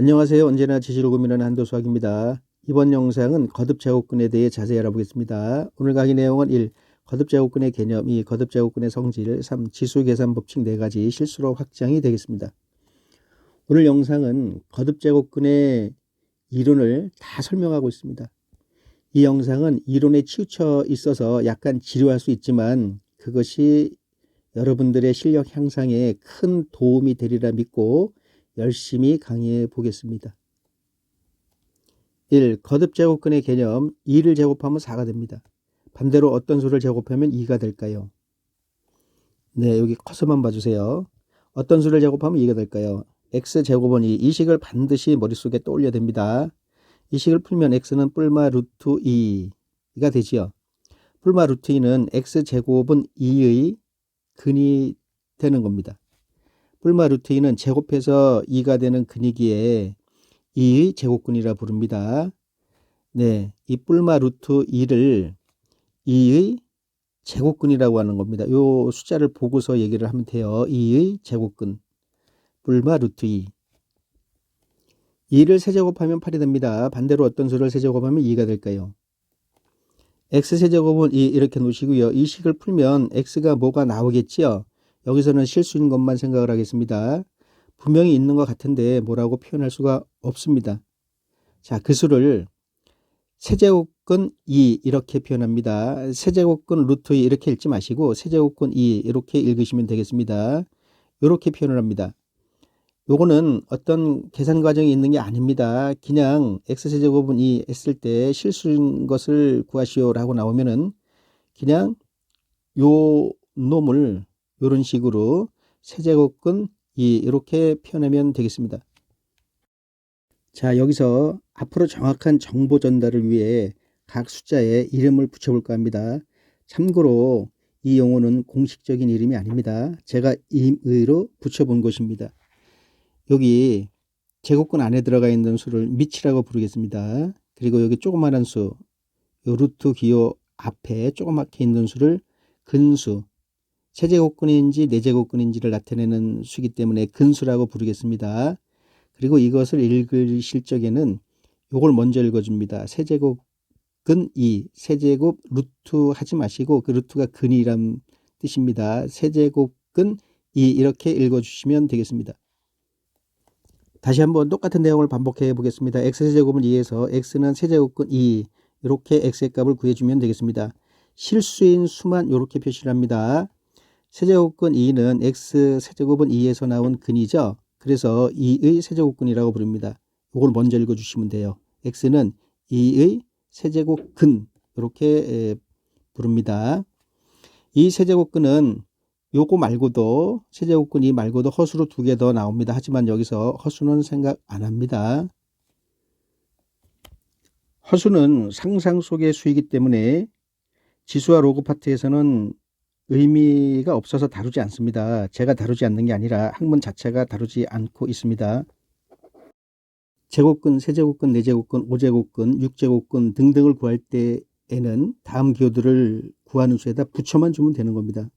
안녕하세요. 언제나 지식을 고민하는 한도수학입니다. 이번 영상은 거듭제곱근에 대해 자세히 알아보겠습니다. 오늘 강의 내용은 1. 거듭제곱근의 개념, 2. 거듭제곱근의 성질, 3. 지수계산법칙 4가지 실수로 확장이 되겠습니다. 오늘 영상은 거듭제곱근의 이론을 다 설명하고 있습니다. 이 영상은 이론에 치우쳐 있어서 약간 지루할 수 있지만 그것이 여러분들의 실력 향상에 큰 도움이 되리라 믿고 열심히 강의해 보겠습니다. 1. 거듭제곱근의 개념. 2를 제곱하면 4가 됩니다. 반대로 어떤 수를 제곱하면 2가 될까요? 네, 여기 커서만 봐주세요. 어떤 수를 제곱하면 2가 될까요? x제곱은 2. 이 식을 반드시 머릿속에 떠올려야 됩니다. 이 식을 풀면 x는 뿔마 루트 2가 되지요. 뿔마 루트 2는 x제곱은 2의 근이 되는 겁니다. 뿔마 루트 2는 제곱해서 2가 되는 근이기에 2의 제곱근이라 부릅니다. 네, 이 뿔마 루트 2를 2의 제곱근이라고 하는 겁니다. 이 숫자를 보고서 얘기를 하면 돼요. 2의 제곱근, 뿔마 루트 2. 2를 세제곱하면 8이 됩니다. 반대로 어떤 수를 세제곱하면 2가 될까요? x세제곱은 2 이렇게 놓으시고요. 이 식을 풀면 x가 뭐가 나오겠지요? 여기서는 실수인 것만 생각을 하겠습니다. 분명히 있는 것 같은데 뭐라고 표현할 수가 없습니다. 자, 그 수를 세제곱근 2 이렇게 표현합니다. 세제곱근 루트 2 이렇게 읽지 마시고 세제곱근 2 이렇게 읽으시면 되겠습니다. 이렇게 표현을 합니다. 요거는 어떤 계산 과정이 있는 게 아닙니다. 그냥 x세제곱은 2 했을 때 실수인 것을 구하시오라고 나오면은 그냥 요 놈을 요런 식으로 세제곱근 2 이렇게 표현하면 되겠습니다. 자, 여기서 앞으로 정확한 정보 전달을 위해 각 숫자에 이름을 붙여볼까 합니다. 참고로 이 용어는 공식적인 이름이 아닙니다. 제가 임의로 붙여본 것입니다. 여기 제곱근 안에 들어가 있는 수를 밑이라고 부르겠습니다. 그리고 여기 조그마한 수, 요 루트 기호 앞에 조그맣게 있는 수를 근수, 세제곱근인지 네제곱근인지를 나타내는 수이기 때문에 근수라고 부르겠습니다. 그리고 이것을 읽으실 적에는 요걸 먼저 읽어줍니다. 세제곱근 2, 세제곱 루트 하지 마시고 그 루트가 근이란 뜻입니다. 세제곱근 2 이렇게 읽어주시면 되겠습니다. 다시 한번 똑같은 내용을 반복해 보겠습니다. x세제곱은 2에서 x는 세제곱근 2 이렇게 x의 값을 구해주면 되겠습니다. 실수인 수만 이렇게 표시를 합니다. 세제곱근 2는 x세제곱은 2에서 나온 근이죠. 그래서 2의 세제곱근이라고 부릅니다. 이걸 먼저 읽어주시면 돼요. x는 2의 세제곱근 이렇게 부릅니다. 이 세제곱근은 요거 말고도 세제곱근 2 말고도 허수로 2개 더 나옵니다. 하지만 여기서 허수는 생각 안 합니다. 허수는 상상 속의 수이기 때문에 지수와 로그 파트에서는 의미가 없어서 다루지 않습니다. 제가 다루지 않는 게 아니라 학문 자체가 다루지 않고 있습니다. 제곱근, 세제곱근, 네제곱근, 오제곱근, 육제곱근 등등을 구할 때에는 다음 기호들을 구하는 수에다 붙여만 주면 되는 겁니다.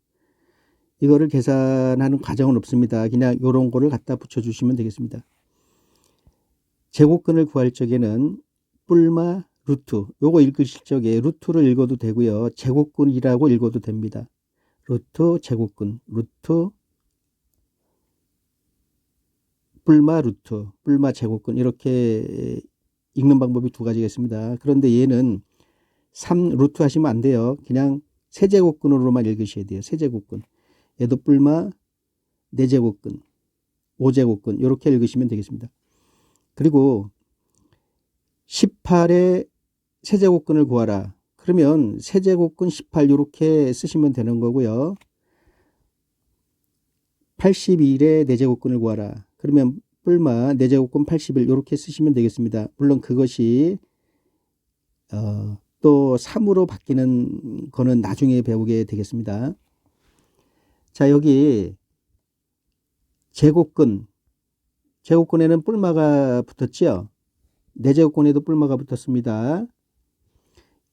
이거를 계산하는 과정은 없습니다. 그냥 이런 거를 갖다 붙여주시면 되겠습니다. 제곱근을 구할 적에는 뿔마 루트, 요거 읽으실 적에 루트를 읽어도 되고요. 제곱근이라고 읽어도 됩니다. 루트 제곱근, 루트 뿔마 루트, 뿔마 제곱근 이렇게 읽는 방법이 두 가지가 있습니다. 그런데 얘는 3 루트 하시면 안 돼요. 그냥 세제곱근으로만 읽으셔야 돼요. 세제곱근. 얘도 뿔마 네제곱근, 오제곱근 이렇게 읽으시면 되겠습니다. 그리고 18의 세제곱근을 구하라. 그러면 세제곱근 18 이렇게 쓰시면 되는 거고요. 81의 네제곱근을 구하라. 그러면 뿔마 네제곱근 81 이렇게 쓰시면 되겠습니다. 물론 그것이 또 3으로 바뀌는 거는 나중에 배우게 되겠습니다. 자, 여기 제곱근, 제곱근에는 뿔마가 붙었죠. 네제곱근에도 뿔마가 붙었습니다.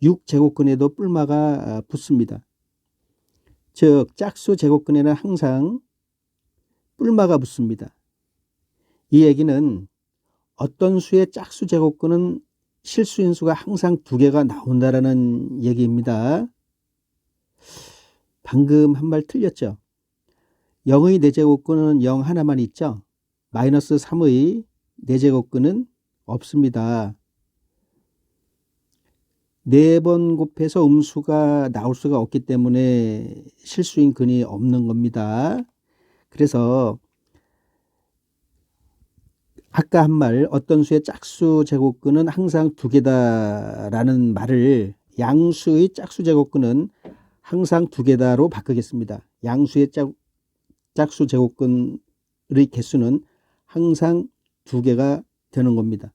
6제곱근에도 뿔마가 붙습니다. 즉 짝수 제곱근에는 항상 뿔마가 붙습니다. 이 얘기는 어떤 수의 짝수 제곱근은 실수인수가 항상 2개가 나온다라는 얘기입니다. 방금 한 말 틀렸죠? 0의 4제곱근은 0 하나만 있죠? 마이너스 3의 4제곱근은 없습니다. 4번 곱해서 음수가 나올 수가 없기 때문에 실수인 근이 없는 겁니다. 그래서 아까 한 말 어떤 수의 짝수 제곱근은 항상 2개다라는 말을 양수의 짝수 제곱근은 항상 2개다로 바꾸겠습니다. 양수의 짝수 제곱근의 개수는 항상 2개가 되는 겁니다.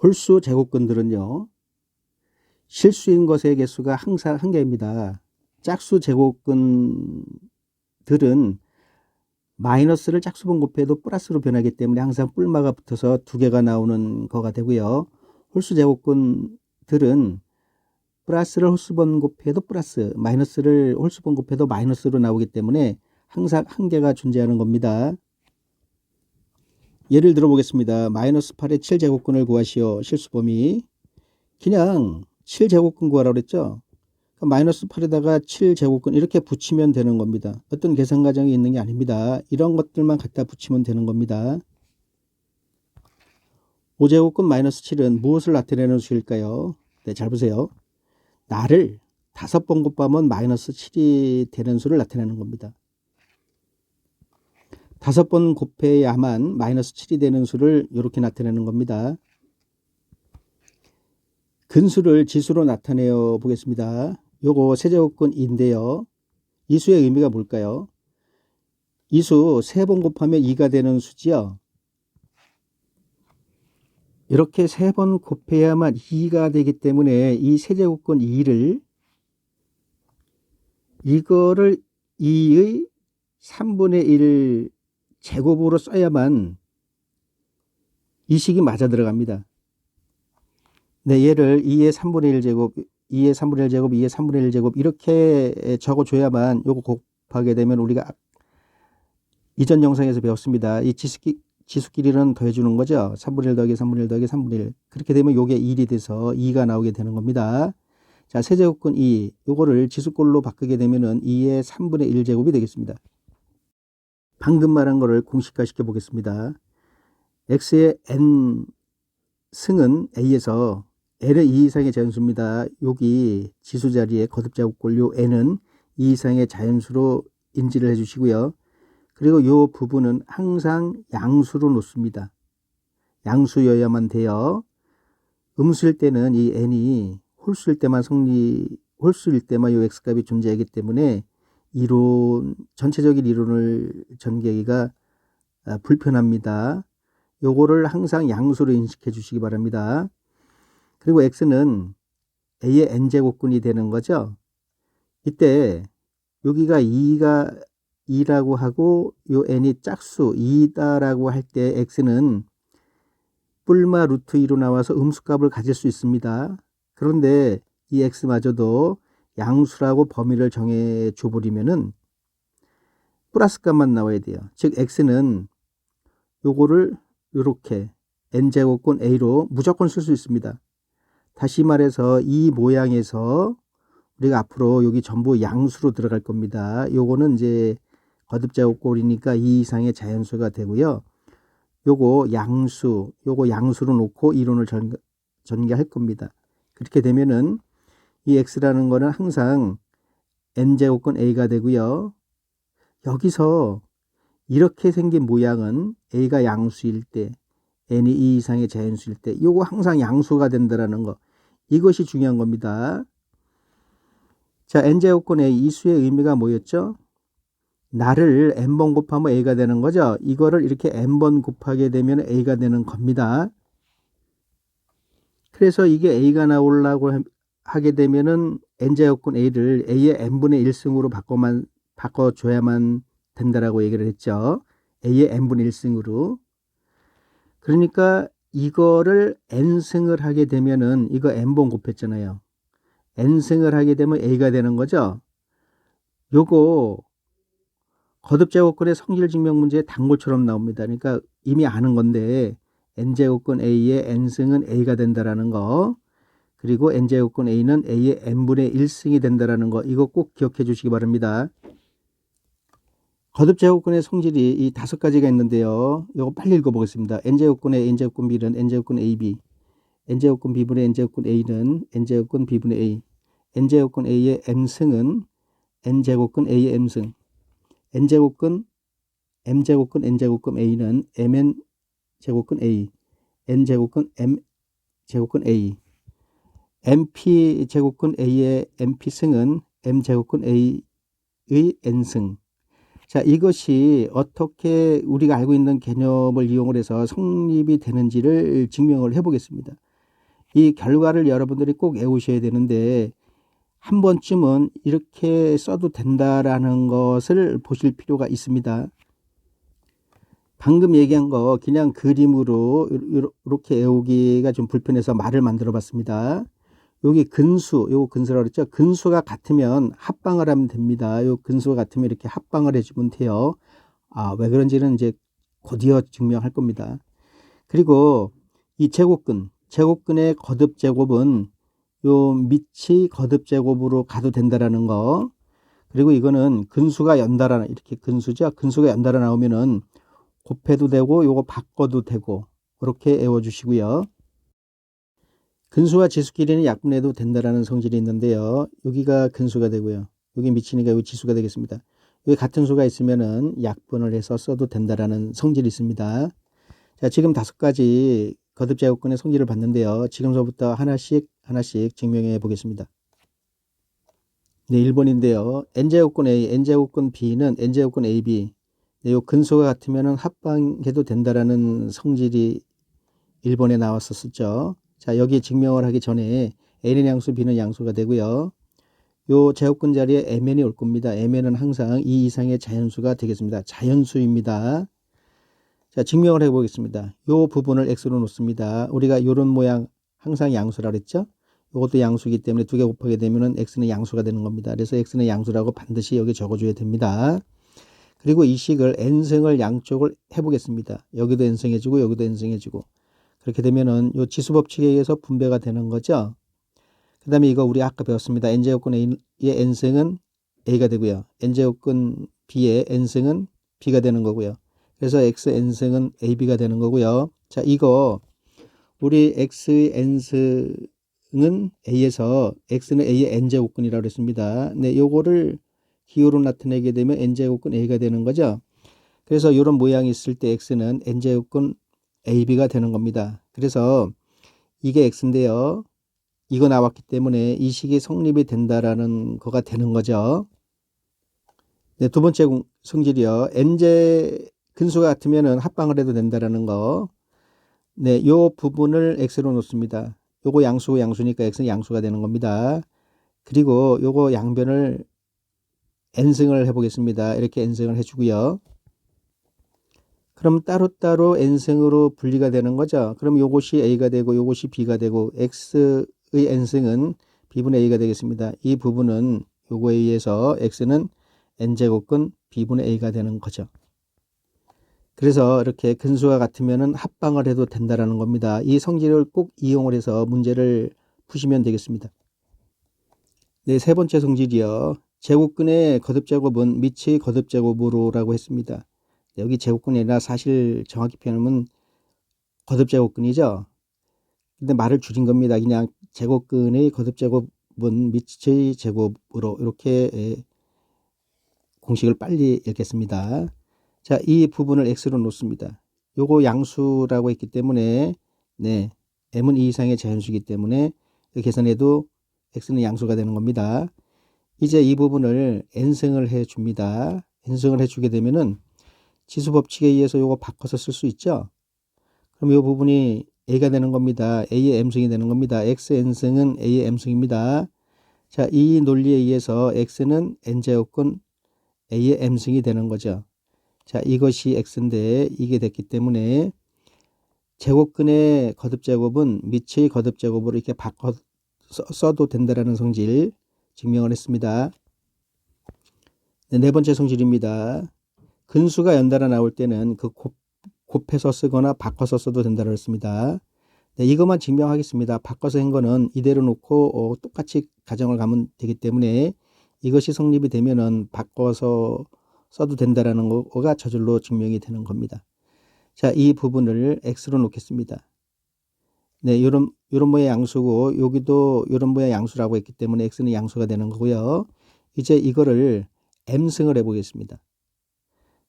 홀수 제곱근들은요, 실수인 것의 개수가 항상 1개입니다. 짝수 제곱근들은 마이너스를 짝수번 곱해도 플러스로 변하기 때문에 항상 뿔마가 붙어서 2개가 나오는 거가 되고요. 홀수 제곱근들은 플러스를 홀수번 곱해도 플러스, 마이너스를 홀수번 곱해도 마이너스로 나오기 때문에 항상 1개가 존재하는 겁니다. 예를 들어 보겠습니다. 마이너스 8의 7제곱근을 구하시오. 실수범위. 그냥 7제곱근 구하라고 그랬죠. 마이너스 8에다가 7제곱근 이렇게 붙이면 되는 겁니다. 어떤 계산 과정이 있는 게 아닙니다. 이런 것들만 갖다 붙이면 되는 겁니다. 5제곱근 마이너스 7은 무엇을 나타내는 수일까요? 네, 잘 보세요. 나를 5번 곱하면 마이너스 7이 되는 수를 나타내는 겁니다. 5번 곱해야만 마이너스 7이 되는 수를 이렇게 나타내는 겁니다. 근수를 지수로 나타내어 보겠습니다. 요거 세제곱근 2인데요. 이 수의 의미가 뭘까요? 이 수 3번 곱하면 2가 되는 수지요. 이렇게 3번 곱해야만 2가 되기 때문에 이 세제곱근 2를 이거를 2의 3분의 1 제곱으로 써야만 이 식이 맞아 들어갑니다. 네, 얘를 2의 3분의 1 제곱, 2의 3분의 1 제곱, 2의 3분의 1 제곱 이렇게 적어줘야만 요거 곱하게 되면 우리가 이전 영상에서 배웠습니다. 이 지수끼리는 더해주는 거죠. 3분의 1 더하기 3분의 1 더하기 3분의 1. 그렇게 되면 요게 1이 돼서 2가 나오게 되는 겁니다. 자, 세제곱근 2, 요거를 지수꼴로 바꾸게 되면은 2의 3분의 1 제곱이 되겠습니다. 방금 말한 거를 공식화 시켜 보겠습니다. x의 n 승은 a에서 n은 2 이상의 자연수입니다. 여기 지수 자리에 거듭 제곱꼴 요 n은 2 이상의 자연수로 인지를 해 주시고요. 그리고 요 부분은 항상 양수로 놓습니다. 양수여야만 돼요. 음수일 때는 이 n이 홀수일 때만 홀수일 때만 요 x값이 존재하기 때문에 전체적인 이론을 전개하기가 불편합니다. 요거를 항상 양수로 인식해 주시기 바랍니다. 그리고 x는 a의 n제곱근이 되는 거죠. 이때 여기가 2라고 하고 요 n이 짝수 2다라고 할 때 x는 뿔마 루트 2로 나와서 음수값을 가질 수 있습니다. 그런데 이 x마저도 양수라고 범위를 정해 줘버리면은 플러스 값만 나와야 돼요. 즉 x는 요거를 이렇게 n제곱근 a로 무조건 쓸 수 있습니다. 다시 말해서 이 모양에서 우리가 앞으로 여기 전부 양수로 들어갈 겁니다. 요거는 이제 거듭제곱꼴이니까 2 이상의 자연수가 되고요. 요거 양수로 놓고 이론을 전개할 겁니다. 그렇게 되면은 이 x라는 거는 항상 n제곱근 a가 되고요. 여기서 이렇게 생긴 모양은 a가 양수일 때, n이 2 이상의 자연수일 때 요거 항상 양수가 된다라는 거. 이것이 중요한 겁니다. 자, n제곱근 a 이 수의 의미가 뭐였죠? 나를 n번 곱하면 a가 되는 거죠. 이거를 이렇게 n번 곱하게 되면 a가 되는 겁니다. 그래서 이게 a가 나오려고 하게 되면은 n제곱근 a를 a의 n분의 1승으로 바꿔줘야만 된다라고 얘기를 했죠. a의 n분의 1승으로. 그러니까 이거를 n승을 하게 되면은 이거 n번 곱했잖아요. n승을 하게 되면 a가 되는 거죠. 요거 거듭제곱근의 성질 증명 문제에 단골처럼 나옵니다. 그러니까 이미 아는 건데 n제곱근 a의 n승은 a가 된다라는 거, 그리고 n제곱근 a는 a의 n분의 1승이 된다라는 거, 이거 꼭 기억해 주시기 바랍니다. 거듭제곱근의 성질이 이 5가지가 있는데요. 이거 빨리 읽어보겠습니다. n제곱근의 n제곱근 b는 n제곱근 ab, n제곱근 b분의 n제곱근 a는 n제곱근 b분의 a, n제곱근 a의 m승은 n제곱근 a의 m승, n제곱근 m제곱근 n제곱근 a는 mn 제곱근 a, n제곱근 m제곱근 a, mp 제곱근 a의 mp승은 m제곱근 a의 n승. 자, 이것이 어떻게 우리가 알고 있는 개념을 이용을 해서 성립이 되는지를 증명을 해 보겠습니다. 이 결과를 여러분들이 꼭 외우셔야 되는데 한 번쯤은 이렇게 써도 된다라는 것을 보실 필요가 있습니다. 방금 얘기한 거 그냥 그림으로 이렇게 외우기가 좀 불편해서 말을 만들어 봤습니다. 여기 근수, 요거 근수라고 그랬죠? 근수가 같으면 합방을 하면 됩니다. 요 근수가 같으면 이렇게 합방을 해주면 돼요. 왜 그런지는 이제 곧이어 증명할 겁니다. 그리고 이 제곱근의 거듭 제곱은 요 밑이 거듭 제곱으로 가도 된다라는 거. 그리고 이거는 근수가 연달아, 이렇게 근수죠? 근수가 연달아 나오면은 곱해도 되고 요거 바꿔도 되고 그렇게 외워주시고요. 근수와 지수끼리는 약분해도 된다라는 성질이 있는데요. 여기가 근수가 되고요. 여기 미치니까 여기 지수가 되겠습니다. 여기 같은 수가 있으면은 약분을 해서 써도 된다라는 성질이 있습니다. 자, 지금 5가지 거듭제곱근의 성질을 봤는데요. 지금서부터 하나씩 증명해 보겠습니다. 네, 1번인데요. n제곱근 a, n제곱근 b는 n제곱근 ab. 네, 요 근수가 같으면은 합방해도 된다라는 성질이 1번에 나왔었죠. 자, 여기 증명을 하기 전에 a는 양수, b는 양수가 되고요. 요 제곱근 자리에 mn이 올 겁니다. mn은 항상 2 이상의 자연수가 되겠습니다. 자연수입니다. 자, 증명을 해보겠습니다. 요 부분을 x로 놓습니다. 우리가 요런 모양 항상 양수라 그랬죠? 요것도 양수이기 때문에 2개 곱하게 되면은 x는 양수가 되는 겁니다. 그래서 x는 양수라고 반드시 여기 적어줘야 됩니다. 그리고 이 식을 n승을 양쪽을 해보겠습니다. 여기도 n승 해주고 여기도 n승 해주고 그렇게 되면은 요 지수법칙에 의해서 분배가 되는 거죠. 그 다음에 이거 우리 아까 배웠습니다. n제곱근 a의 n승은 a가 되고요. n제곱근 b의 n승은 b가 되는 거고요. 그래서 x n승은 ab가 되는 거고요. 자, 이거 우리 x의 n승은 a에서 x는 a의 n제곱근이라고 했습니다. 네, 요거를 기호로 나타내게 되면 n제곱근 a가 되는 거죠. 그래서 이런 모양이 있을 때 x는 n제곱근 ab가 되는 겁니다. 그래서 이게 x인데요. 이거 나왔기 때문에 이 식이 성립이 된다라는 거가 되는 거죠. 네, 2번째 성질이요. n제 근수가 같으면은 합방을 해도 된다라는 거. 네, 요 부분을 x로 놓습니다. 요거 양수고 양수니까 x는 양수가 되는 겁니다. 그리고 요거 양변을 n승을 해보겠습니다. 이렇게 n승을 해주고요. 그럼 따로따로 n승으로 분리가 되는 거죠. 그럼 요것이 a가 되고 요것이 b가 되고 x의 n승은 b분의 a가 되겠습니다. 이 부분은 요거에 의해서 x는 n제곱근 b분의 a가 되는 거죠. 그래서 이렇게 근수가 같으면은 합방을 해도 된다라는 겁니다. 이 성질을 꼭 이용을 해서 문제를 푸시면 되겠습니다. 네, 3번째 성질이요. 제곱근의 거듭제곱은 밑의 거듭제곱으로라고 했습니다. 여기 제곱근이 아니라 사실 정확히 표현하면 거듭제곱근이죠. 근데 말을 줄인 겁니다. 그냥 제곱근의 거듭제곱은 밑의 제곱으로 이렇게 공식을 빨리 읽겠습니다. 자, 이 부분을 x로 놓습니다. 요거 양수라고 했기 때문에 네, m은 2 이상의 자연수이기 때문에 계산해도 x는 양수가 되는 겁니다. 이제 이 부분을 n승을 해 줍니다. n승을 해 주게 되면은 지수 법칙에 의해서 요거 바꿔서 쓸 수 있죠. 그럼 이 부분이 a가 되는 겁니다. a의 m승이 되는 겁니다. x n승은 a의 m승입니다. 자, 이 논리에 의해서 x는 n제곱근 a의 m승이 되는 거죠. 자, 이것이 x인데 이게 됐기 때문에 제곱근의 거듭제곱은 밑의 거듭제곱으로 이렇게 바꿔 써도 된다라는 성질 증명을 했습니다. 네, 4번째 성질입니다. 근수가 연달아 나올 때는 그 곱해서 쓰거나 바꿔서 써도 된다고 했습니다. 네, 이것만 증명하겠습니다. 바꿔서 한 거는 이대로 놓고 똑같이 가정을 가면 되기 때문에 이것이 성립이 되면은 바꿔서 써도 된다라는 거가 저절로 증명이 되는 겁니다. 자, 이 부분을 x로 놓겠습니다. 네, 요런 모양 양수고 여기도 요런 모양 양수라고 했기 때문에 x는 양수가 되는 거고요. 이제 이거를 m승을 해 보겠습니다.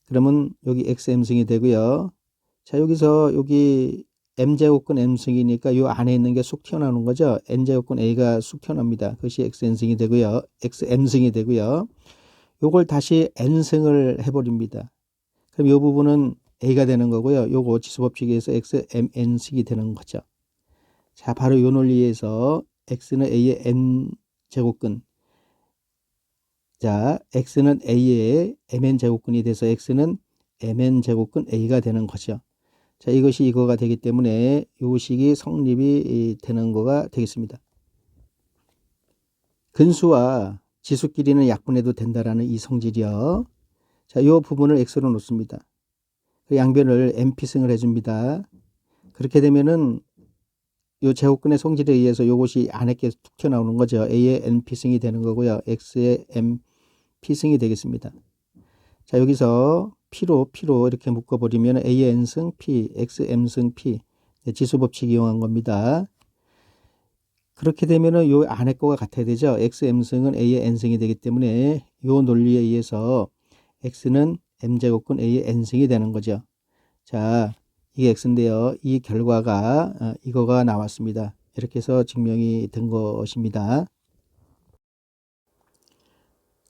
그러면 여기 xm승이 되고요. 자, 여기서 여기 m제곱근 m승이니까 요 안에 있는 게 쑥 튀어나오는 거죠. n제곱근 a가 쑥 튀어나옵니다. 그것이 xn승이 되고요. xm승이 되고요. 요걸 다시 n승을 해버립니다. 그럼 요 부분은 a가 되는 거고요. 요거 지수법칙에 의해서 xmn승이 되는 거죠. 자, 바로 요 논리에서 x는 a의 n제곱근, 자, x는 a의 mn제곱근이 돼서 x는 mn제곱근 a가 되는 거죠. 자, 이것이 이거가 되기 때문에 요 식이 성립이 되는 거가 되겠습니다. 근수와 지수끼리는 약분해도 된다라는 이 성질이요. 자, 요 부분을 x로 놓습니다. 그 양변을 mp승을 해줍니다. 그렇게 되면은 요 제곱근의 성질에 의해서 요것이 안에 게 툭 튀어나오는 거죠. a의 np승이 되는 거고요. x의 mp승이 되겠습니다. 자, 여기서 p로 이렇게 묶어버리면 a의 n승 p, xm승 p, 지수법칙 이용한 겁니다. 그렇게 되면은 요 안에 거가 같아야 되죠. xm승은 a의 n승이 되기 때문에 요 논리에 의해서 x는 m제곱근 a의 n승이 되는 거죠. 자, 이게 x인데요. 이 결과가 이거가 나왔습니다. 이렇게 해서 증명이 된 것입니다.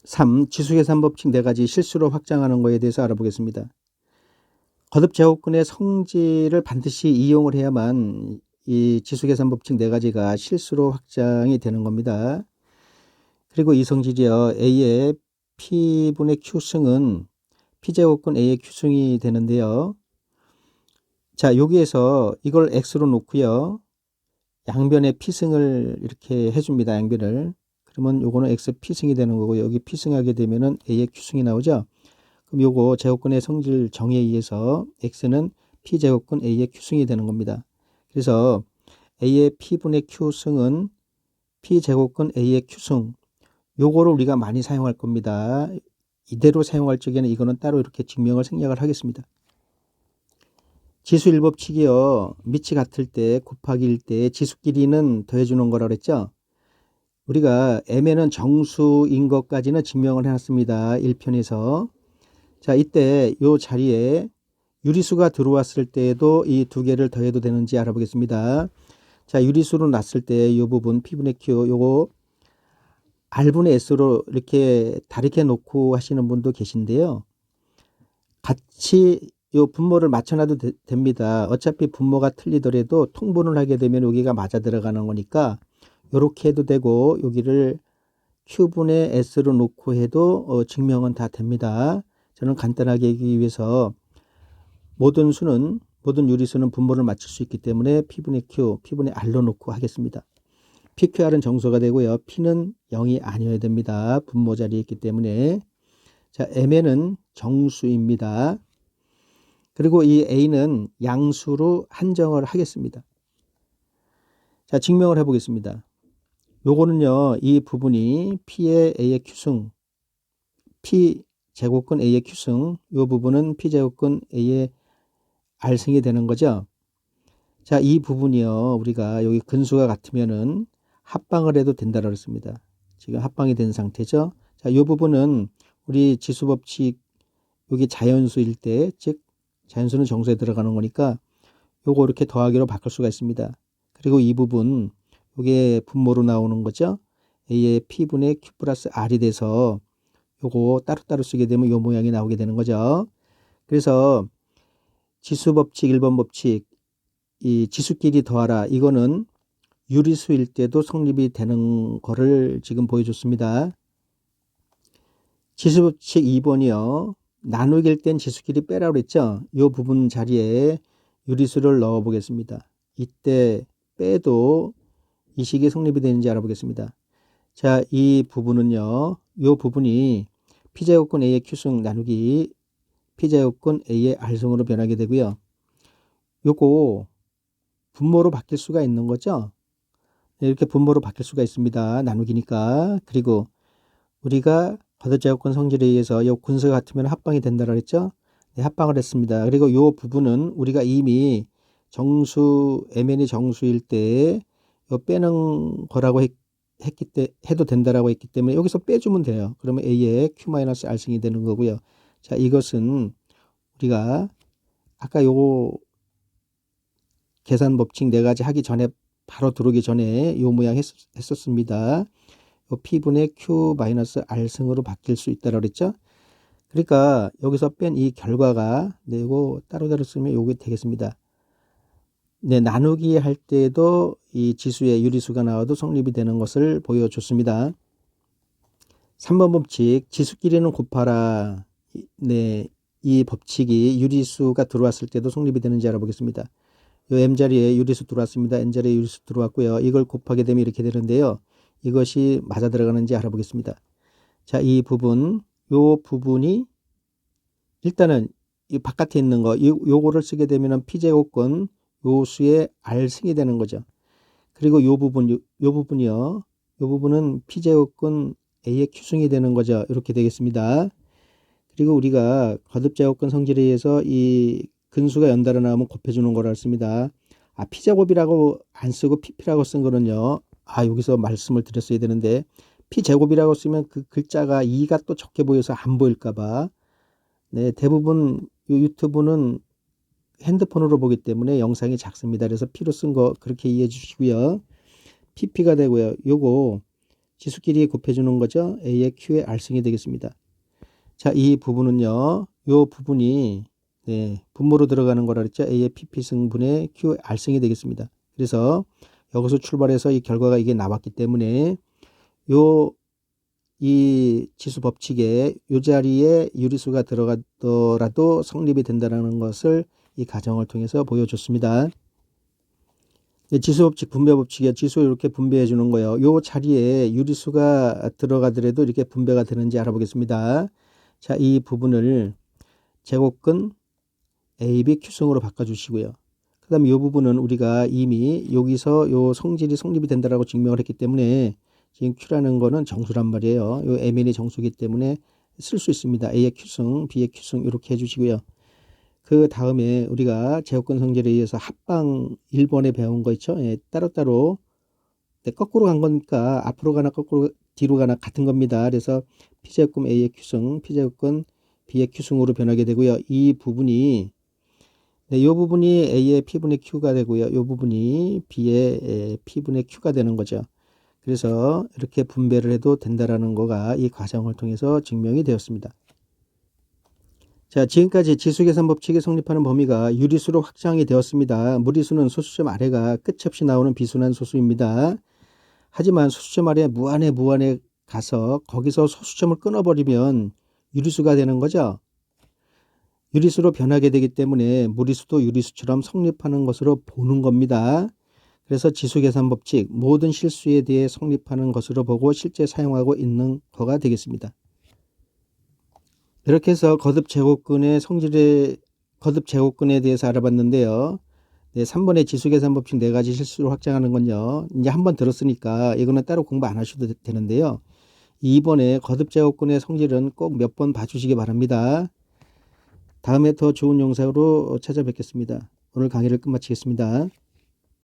3. 지수계산법칙 4가지 실수로 확장하는 것에 대해서 알아보겠습니다. 거듭 제곱근의 성질을 반드시 이용을 해야만 이 지수계산법칙 4가지가 실수로 확장이 되는 겁니다. 그리고 이 성질이요. a의 p분의 q승은 p제곱근 a의 q승이 되는데요. 자, 여기에서 이걸 x로 놓고요. 양변에 p승을 이렇게 해줍니다. 양변을. 그러면 요거는 x p승이 되는 거고 여기 p승하게 되면은 a의 q승이 나오죠. 그럼 요거 제곱근의 성질 정의에 의해서 x는 p제곱근 a의 q승이 되는 겁니다. 그래서 a의 p분의 q승은 p제곱근 a의 q승, 요거를 우리가 많이 사용할 겁니다. 이대로 사용할 적에는 이거는 따로 이렇게 증명을 생략을 하겠습니다. 지수 일법칙이요. 밑이 같을 때 곱하기일 때 지수끼리는 더해주는 거라 그랬죠. 우리가 m에는 정수인 것까지는 증명을 해놨습니다. 1편에서. 자, 이때 요 자리에 유리수가 들어왔을 때에도 이 두 개를 더해도 되는지 알아보겠습니다. 자, 유리수로 났을 때 이 부분 P분의 Q 요거 R분의 S로 이렇게 다르게 놓고 하시는 분도 계신데요. 같이 요 분모를 맞춰놔도 됩니다. 어차피 분모가 틀리더라도 통분을 하게 되면 여기가 맞아 들어가는 거니까 요렇게 해도 되고 여기를 Q분의 S로 놓고 해도 증명은 다 됩니다. 저는 간단하게 하기 위해서 모든 유리수는 분모를 맞출 수 있기 때문에 P분의 Q, P분의 R로 놓고 하겠습니다. PQR은 정수가 되고요. P는 0이 아니어야 됩니다. 분모 자리에 있기 때문에. 자, M에는 정수입니다. 그리고 이 A는 양수로 한정을 하겠습니다. 자, 증명을 해보겠습니다. 요거는요, 이 부분이 P의 A의 Q승, P 제곱근 A의 Q승, 요 부분은 P 제곱근 A의 R승이 되는 거죠. 자, 이 부분이요, 우리가 여기 근수가 같으면은 합방을 해도 된다고 했습니다. 지금 합방이 된 상태죠. 자, 이 부분은 우리 지수법칙, 여기 자연수일 때, 즉, 자연수는 정수에 들어가는 거니까 요거 이렇게 더하기로 바꿀 수가 있습니다. 그리고 이 부분, 요게 분모로 나오는 거죠. A의 P분의 Q 플러스 R이 돼서 요거 따로따로 쓰게 되면 요 모양이 나오게 되는 거죠. 그래서 지수법칙, 1번 법칙, 이 지수끼리 더하라. 이거는 유리수일 때도 성립이 되는 거를 지금 보여줬습니다. 지수법칙 2번이요. 나누기일 땐 지수끼리 빼라고 그랬죠. 이 부분 자리에 유리수를 넣어 보겠습니다. 이때 빼도 이 식이 성립이 되는지 알아보겠습니다. 자, 이 부분은요. 이 부분이 P제곱근 A의 Q승 나누기 P제곱근 A의 R승으로 변하게 되고요. 요거 분모로 바뀔 수가 있는 거죠. 이렇게 분모로 바뀔 수가 있습니다. 나누기니까. 그리고 우리가 거듭제곱근 성질에 의해서 요 근수가 같으면 합방이 된다고 했죠. 네, 합방을 했습니다. 그리고 요 부분은 우리가 이미 정수, mn이 정수일 때 요 빼는 거라고 했기 때 해도 된다라고 했기 때문에 여기서 빼주면 돼요. 그러면 A의 Q-R승이 되는 거고요. 자, 이것은 우리가 아까 요 계산 법칙 4가지 하기 전에 바로 들어오기 전에 요 모양 했었습니다. 요 P분의 Q-R승으로 바뀔 수 있다고 그랬죠. 그러니까 여기서 뺀 이 결과가 네, 이거 따로따로 쓰면 요게 되겠습니다. 네, 나누기 할 때도 이 지수의 유리수가 나와도 성립이 되는 것을 보여줬습니다. 3번 법칙, 지수끼리는 곱하라. 네, 이 법칙이 유리수가 들어왔을 때도 성립이 되는지 알아보겠습니다. 요 m자리에 유리수 들어왔습니다. n자리에 유리수 들어왔고요. 이걸 곱하게 되면 이렇게 되는데요. 이것이 맞아 들어가는지 알아보겠습니다. 자, 이 부분, 요 부분이 일단은 이 바깥에 있는 거, 요거를 쓰게 되면은 P제곱근 요 수의 R승이 되는 거죠. 그리고 요 부분이요. 요 부분은 P제곱근 A의 Q승이 되는 거죠. 이렇게 되겠습니다. 그리고 우리가 거듭제곱근 성질에 의해서 이 근수가 연달아 나오면 곱해주는 거라 씁니다. 아, P제곱이라고 안 쓰고 PP라고 쓴 거는요. 아, 여기서 말씀을 드렸어야 되는데 P제곱이라고 쓰면 그 글자가 2가 또 적게 보여서 안 보일까봐. 네, 대부분 유튜브는 핸드폰으로 보기 때문에 영상이 작습니다. 그래서 P로 쓴 거 그렇게 이해해 주시고요. PP가 되고요. 요거 지수끼리 곱해주는 거죠. A의 Q의 R승이 되겠습니다. 자, 이 부분은요. 요 부분이 네, 분모로 들어가는 거라 그랬죠. A의 PP승분의 Q의 R승이 되겠습니다. 그래서 여기서 출발해서 이 결과가 이게 나왔기 때문에 이 지수 법칙에 이 자리에 유리수가 들어가더라도 성립이 된다는 것을 이 가정을 통해서 보여줬습니다. 지수 법칙, 분배 법칙에 지수 이렇게 분배해 주는 거예요. 이 자리에 유리수가 들어가더라도 이렇게 분배가 되는지 알아보겠습니다. 자, 이 부분을 제곱근 AB Q승으로 바꿔주시고요. 그 다음에 이 부분은 우리가 이미 여기서 요 성질이 성립이 된다라고 증명을 했기 때문에 지금 Q라는 거는 정수란 말이에요. 요 MN이 정수기 때문에 쓸 수 있습니다. A의 Q승, B의 Q승 이렇게 해주시고요. 그 다음에 우리가 제곱근 성질에 의해서 합방 1번에 배운 거 있죠. 예, 따로따로 네, 거꾸로 간 거니까 앞으로 가나 거꾸로 뒤로 가나 같은 겁니다. 그래서 P제곱근 A의 Q승, P제곱근 B의 Q승으로 변하게 되고요. 이 부분이 네, 이 부분이 A의 P분의 Q가 되고요. 이 부분이 B의 P분의 Q가 되는 거죠. 그래서 이렇게 분배를 해도 된다라는 거가 이 과정을 통해서 증명이 되었습니다. 자, 지금까지 지수계산 법칙이 성립하는 범위가 유리수로 확장이 되었습니다. 무리수는 소수점 아래가 끝이 없이 나오는 비순환 소수입니다. 하지만 소수점 아래 무한에 가서 거기서 소수점을 끊어버리면 유리수가 되는 거죠. 유리수로 변하게 되기 때문에 무리수도 유리수처럼 성립하는 것으로 보는 겁니다. 그래서 지수계산 법칙, 모든 실수에 대해 성립하는 것으로 보고 실제 사용하고 있는 거가 되겠습니다. 이렇게 해서 거듭제곱근의 거듭제곱근에 대해서 알아봤는데요. 네, 3번의 지수계산 법칙 4가지 실수로 확장하는 건요. 이제 한번 들었으니까 이거는 따로 공부 안 하셔도 되는데요. 2번의 거듭제곱근의 성질은 꼭 몇 번 봐주시기 바랍니다. 다음에 더 좋은 영상으로 찾아뵙겠습니다. 오늘 강의를 끝마치겠습니다.